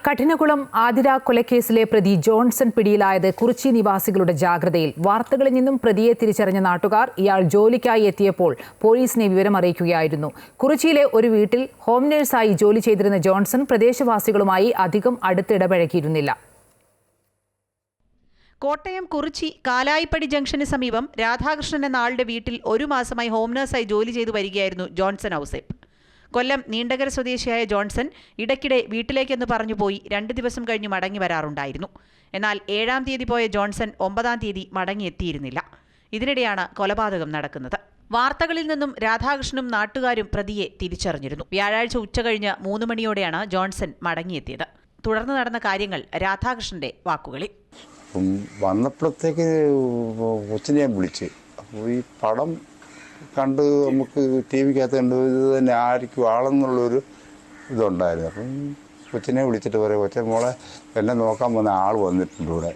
കഠിനകുളം ആതിര കൊലക്കേസിലെ പ്രതി ജോൺസൺ പിടിയിലായത് കുറിച്ചി നിവാസികളുടെ ജാഗ്രതയിൽ. വാർത്തകളിൽ നിന്നും പ്രതിയെ തിരിച്ചറിഞ്ഞ നാട്ടുകാർ ഇയാൾ ജോലിക്കായി എത്തിയപ്പോൾ പോലീസിനെ വിവരമറിയിക്കുകയായിരുന്നു. കുറിച്ചിയിലെ ഒരു വീട്ടിൽ ഹോം നഴ്സായി ജോലി ചെയ്തിരുന്ന ജോൺസൺ പ്രദേശവാസികളുമായി അധികം അടുത്തിടപഴകിയിരുന്നില്ല. കോട്ടയം കുറിച്ചി കാലായിപ്പടി ജംഗ്ഷന് സമീപം രാധാകൃഷ്ണൻ എന്ന ആളുടെ വീട്ടിൽ ഒരു മാസമായി ഹോം നഴ്സായി ജോലി ചെയ്തു വരികയായിരുന്നു ജോൺസൺ ഔസേപ്പ്. കൊല്ലം നീണ്ടകര സ്വദേശിയായ ജോൺസൺ ഇടയ്ക്കിടെ വീട്ടിലേക്കെന്ന് പറഞ്ഞു പോയി 2 ദിവസം കഴിഞ്ഞ് മടങ്ങി വരാറുണ്ടായിരുന്നു. എന്നാൽ 7-ാം തീയതി പോയ ജോൺസൺ 9-ാം തീയതി മടങ്ങിയെത്തിയിരുന്നില്ല. ഇതിനിടെയാണ് കൊലപാതകം നടക്കുന്നത്. വാർത്തകളിൽ നിന്നും രാധാകൃഷ്ണനും നാട്ടുകാരും പ്രതിയെ തിരിച്ചറിഞ്ഞിരുന്നു. വ്യാഴാഴ്ച ഉച്ചകഴിഞ്ഞ് 3 മണിയോടെയാണ് ജോൺസൺ മടങ്ങിയെത്തിയത്. തുടർന്ന് നടന്ന കാര്യങ്ങൾ രാധാകൃഷ്ണന്റെ വാക്കുകളിൽ. വന്നപ്പോഴത്തേക്ക് കൊച്ചിനെ വിളിച്ച് അപ്പോൾ ഈ പടം കണ്ട് നമുക്ക് ടി വിക്കകത്ത് കണ്ട് ഇത് തന്നെ ആയിരിക്കും ആളെന്നുള്ളൊരു ഇതുണ്ടായിരുന്നു. അപ്പം കൊച്ചിനെ വിളിച്ചിട്ട് പറയും, കൊച്ചെ മോളെ എന്നെ നോക്കാൻ വന്ന ആൾ വന്നിട്ടുണ്ട് ഇവിടെ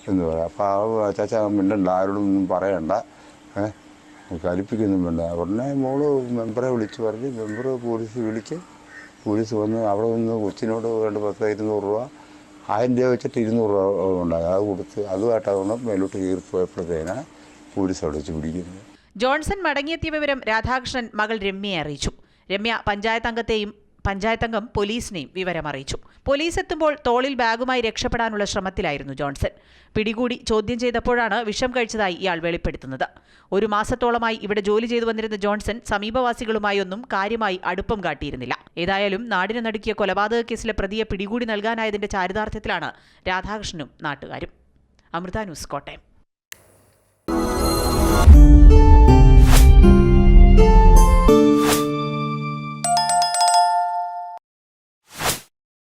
എന്ന് പറയാം. അപ്പോൾ ആ ചാച്ച മിണ്ടണ്ട, ആരോടും ഒന്നും പറയണ്ട, കലിപ്പിക്കൊന്നും വേണ്ട. ഉടനെ മോള് മെമ്പറെ വിളിച്ച് പറഞ്ഞ് മെമ്പർ പോലീസ് വന്ന് അവിടെ നിന്ന് കൊച്ചിനോട് വേണ്ട 10-200 രൂപ 1000 രൂപ വെച്ചിട്ട് 200 രൂപ ഉണ്ടാകും. അത് കൊടുത്ത് അതുമായിട്ട് അതുകൊണ്ട് മേലോട്ട് കയറി പോയപ്പോഴത്തേനാണ് പോലീസ് അവിടെ വെച്ച് പിടിക്കുന്നത്. ജോൺസൺ മടങ്ങിയെത്തിയ വിവരം രാധാകൃഷ്ണൻ മകൾ രമ്യയെ അറിയിച്ചു. രമ്യ പഞ്ചായത്തംഗം പോലീസിനെയും വിവരമറിയിച്ചു. പോലീസ് എത്തുമ്പോൾ തോളിൽ ബാഗുമായി രക്ഷപ്പെടാനുള്ള ശ്രമത്തിലായിരുന്നു ജോൺസൺ. പിടികൂടി ചോദ്യം ചെയ്തപ്പോഴാണ് വിഷം കഴിച്ചതായി ഇയാൾ വെളിപ്പെടുത്തുന്നത്. 1 മാസത്തോളമായി ഇവിടെ ജോലി ചെയ്തു വന്നിരുന്ന ജോൺസൺ സമീപവാസികളുമായി ഒന്നും കാര്യമായി അടുപ്പം കാട്ടിയിരുന്നില്ല. ഏതായാലും നാടിനെ നടുക്കിയ കൊലപാതക കേസിലെ പ്രതിയെ പിടികൂടി നൽകാനായതിന്റെ ചാരിതാർത്ഥ്യത്തിലാണ് രാധാകൃഷ്ണനും നാട്ടുകാരും. അമൃത ന്യൂസ്, കോട്ടയം.